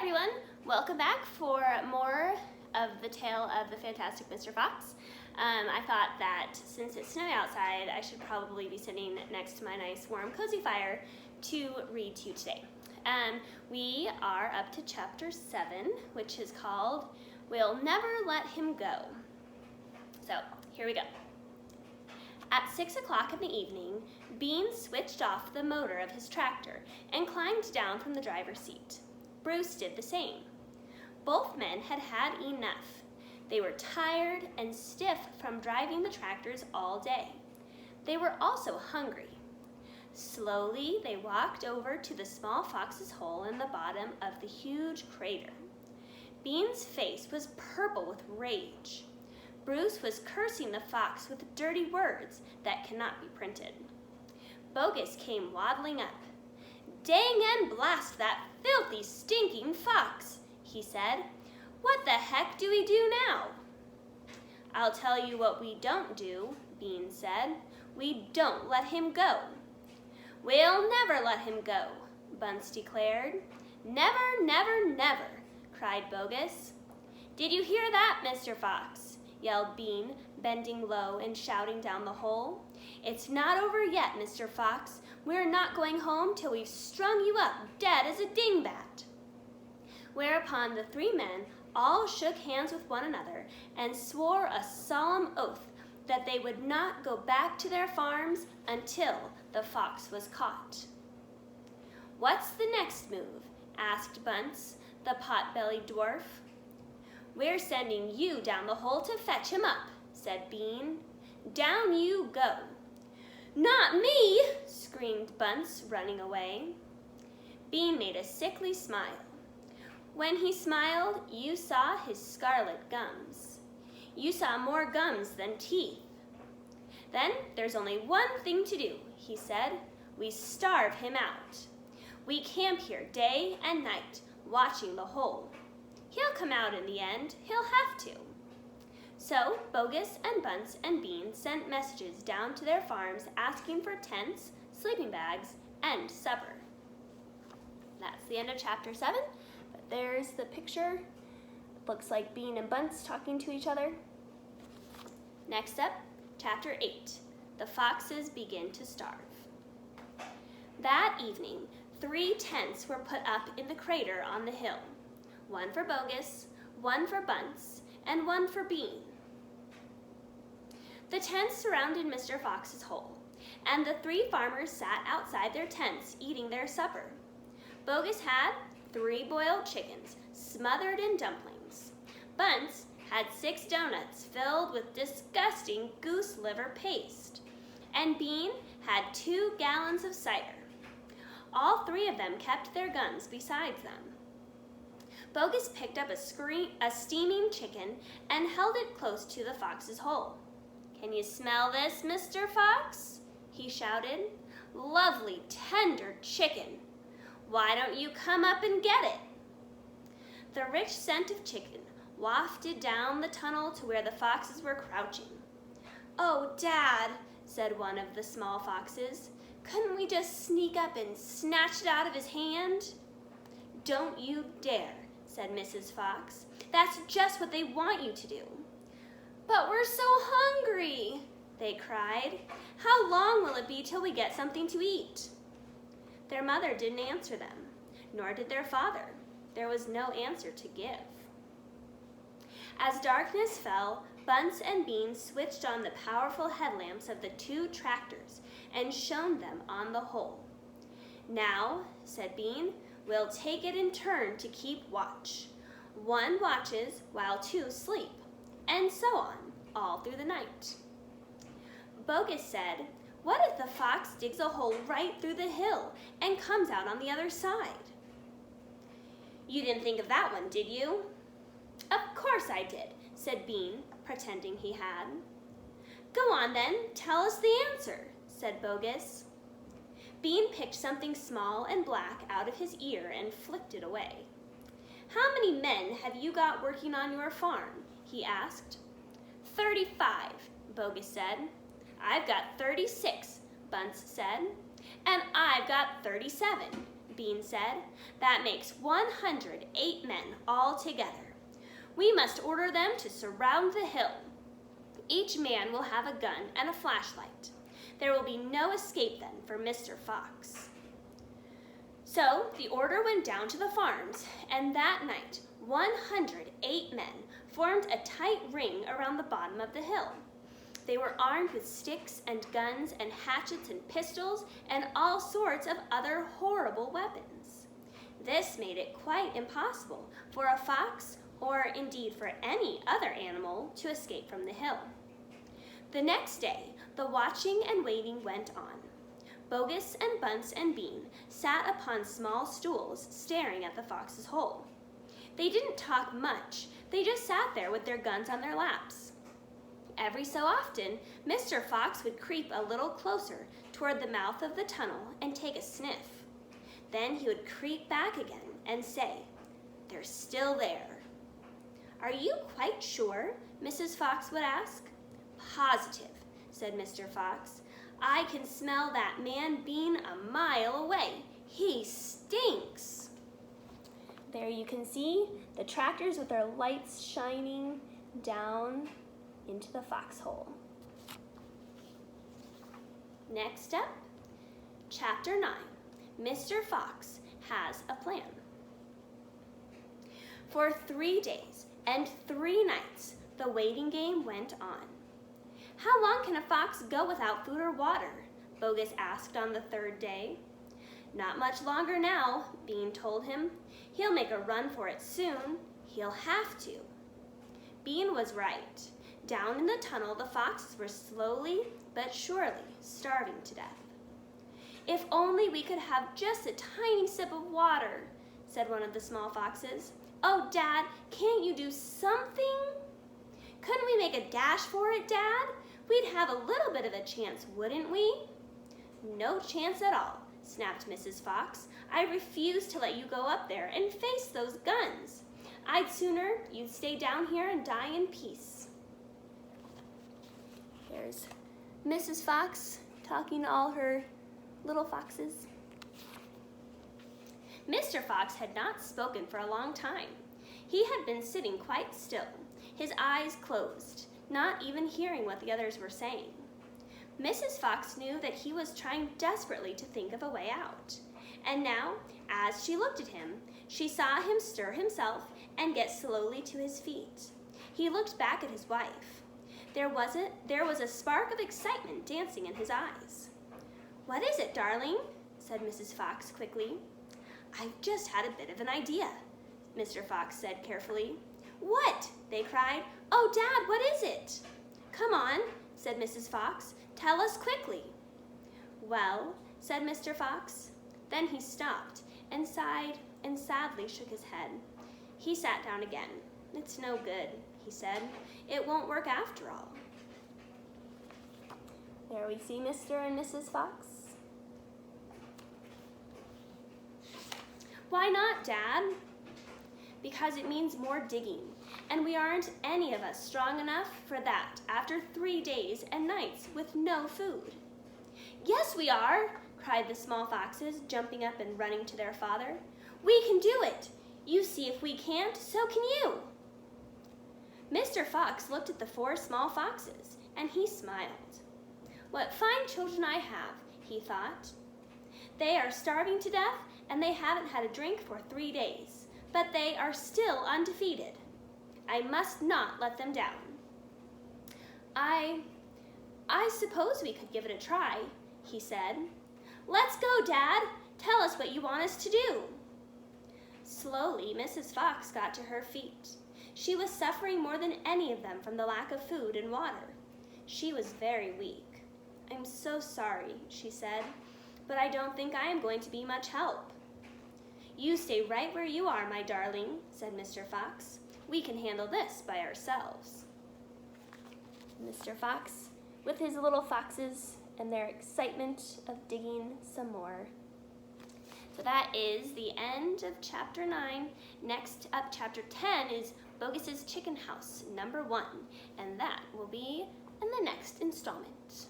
everyone, welcome back for more of the tale of the fantastic Mr. Fox. I thought that since it's snowy outside, I should probably be sitting next to my nice warm cozy fire to read to you today. We are up to chapter 7, which is called We'll Never Let Him Go. So here we go. At 6 o'clock in the evening, Bean switched off the motor of his tractor and climbed down from the driver's seat. Bruce did the same. Both men had had enough. They were tired and stiff from driving the tractors all day. They were also hungry. Slowly, they walked over to the small fox's hole in the bottom of the huge crater. Bean's face was purple with rage. Bruce was cursing the fox with dirty words that cannot be printed. Bogus came waddling up. "Dang and blast that filthy, stinking fox," he said. "What the heck do we do now?" "I'll tell you what we don't do," Bean said. "We don't let him go." "We'll never let him go," Bunce declared. "Never, never, never," cried Bogus. "Did you hear that, Mr. Fox?" yelled Bean, bending low and shouting down the hole. "It's not over yet, Mr. Fox. We're not going home till we've strung you up dead as a dingbat." Whereupon the three men all shook hands with one another and swore a solemn oath that they would not go back to their farms until the fox was caught. "What's the next move?" asked Bunce, the pot-bellied dwarf. "We're sending you down the hole to fetch him up," said Bean. "Down you go." "Not me!" screamed Bunce, running away. Bean made a sickly smile. When he smiled, you saw his scarlet gums. You saw more gums than teeth. "Then there's only one thing to do," he said. "We starve him out. We camp here day and night, watching the hole. He'll come out in the end. He'll have to." So Bogus and Bunce and Bean sent messages down to their farms asking for tents, sleeping bags, and supper. That's the end of chapter 7, but there's the picture. Looks like Bean and Bunce talking to each other. Next up, chapter 8, the foxes begin to starve. That evening, 3 tents were put up in the crater on the hill. One for Bogus, one for Bunce, and one for Bean. The tents surrounded Mr. Fox's hole, and the 3 farmers sat outside their tents eating their supper. Bogus had 3 boiled chickens smothered in dumplings. Bunce had 6 donuts filled with disgusting goose liver paste. And Bean had 2 gallons of cider. All 3 of them kept their guns besides them. Bogus picked up a steaming chicken and held it close to the fox's hole. "Can you smell this, Mr. Fox?" he shouted. "Lovely, tender chicken. Why don't you come up and get it?" The rich scent of chicken wafted down the tunnel to where the foxes were crouching. "Oh, Dad," said one of the small foxes, "couldn't we just sneak up and snatch it out of his hand?" "Don't you dare," said Mrs. Fox. "That's just what they want you to do." "But we're so hungry," they cried. "How long will it be till we get something to eat?" Their mother didn't answer them, nor did their father. There was no answer to give. As darkness fell, Bunce and Bean switched on the powerful headlamps of the 2 tractors and shone them on the hole. "Now," said Bean, "we'll take it in turn to keep watch. 1 watches while 2 sleep, and so on, all through the night." Bogus said, "What if the fox digs a hole right through the hill and comes out on the other side?" "You didn't think of that one, did you?" "Of course I did," said Bean, pretending he had. "Go on then, tell us the answer," said Bogus. Bean picked something small and black out of his ear and flicked it away. "How many men have you got working on your farm?" he asked. 35, Bogus said. "I've got 36, Bunce said. "And I've got 37, Bean said. "That makes 108 men altogether. We must order them to surround the hill. Each man will have a gun and a flashlight. There will be no escape then for Mr. Fox." So the order went down to the farms, and that night 108 men formed a tight ring around the bottom of the hill. They were armed with sticks and guns and hatchets and pistols and all sorts of other horrible weapons. This made it quite impossible for a fox, or indeed for any other animal, to escape from the hill. The next day, the watching and waiting went on. Bogus and Bunce and Bean sat upon small stools staring at the fox's hole. They didn't talk much. They just sat there with their guns on their laps. Every so often, Mr. Fox would creep a little closer toward the mouth of the tunnel and take a sniff. Then he would creep back again and say, "They're still there." "Are you quite sure?" Mrs. Fox would ask. "Positive," said Mr. Fox. "I can smell that man Bean a mile away. He stinks." There you can see the tractors with their lights shining down into the foxhole. Next up, Chapter 9, Mr. Fox Has a Plan. For 3 days and 3 nights, the waiting game went on. "How long can a fox go without food or water?" Bogus asked on the 3rd day. "Not much longer now," Bean told him. "He'll make a run for it soon. He'll have to." Bean was right. Down in the tunnel, the foxes were slowly but surely starving to death. "If only we could have just a tiny sip of water," said one of the small foxes. "Oh, Dad, can't you do something?" "Couldn't we make a dash for it, Dad? We'd have a little bit of a chance, wouldn't we?" "No chance at all," snapped Mrs. Fox. "I refuse to let you go up there and face those guns. I'd sooner you'd stay down here and die in peace." There's Mrs. Fox talking to all her little foxes. Mr. Fox had not spoken for a long time. He had been sitting quite still, his eyes closed, not even hearing what the others were saying. Mrs. Fox knew that he was trying desperately to think of a way out. And now, as she looked at him, she saw him stir himself and get slowly to his feet. He looked back at his wife. There was a spark of excitement dancing in his eyes. "What is it, darling?" said Mrs. Fox quickly. "I've just had a bit of an idea," Mr. Fox said carefully. "What?" they cried. "Oh, Dad, what is it?" "Come on," said Mrs. Fox. "Tell us quickly." "Well," said Mr. Fox. Then he stopped and sighed and sadly shook his head. He sat down again. "It's no good," he said. "It won't work after all." There we see Mr. and Mrs. Fox. "Why not, Dad?" "Because it means more digging, and we aren't any of us strong enough for that after 3 days and nights with no food." "Yes, we are," cried the small foxes, jumping up and running to their father. "We can do it. You see if we can't, so can you." Mr. Fox looked at the 4 small foxes, and he smiled. "What fine children I have," he thought. "They are starving to death, and they haven't had a drink for 3 days, but they are still undefeated. I must not let them down." I suppose we could give it a try," he said. "Let's go, Dad. Tell us what you want us to do." Slowly, Mrs. Fox got to her feet. She was suffering more than any of them from the lack of food and water. She was very weak. "I'm so sorry," she said, "but I don't think I am going to be much help." "You stay right where you are, my darling," said Mr. Fox. "We can handle this by ourselves." Mr. Fox, with his little foxes and their excitement of digging some more. So that is the end of Chapter 9. Next up, Chapter 10 is Bogus's Chicken House, number 1, and that will be in the next installment.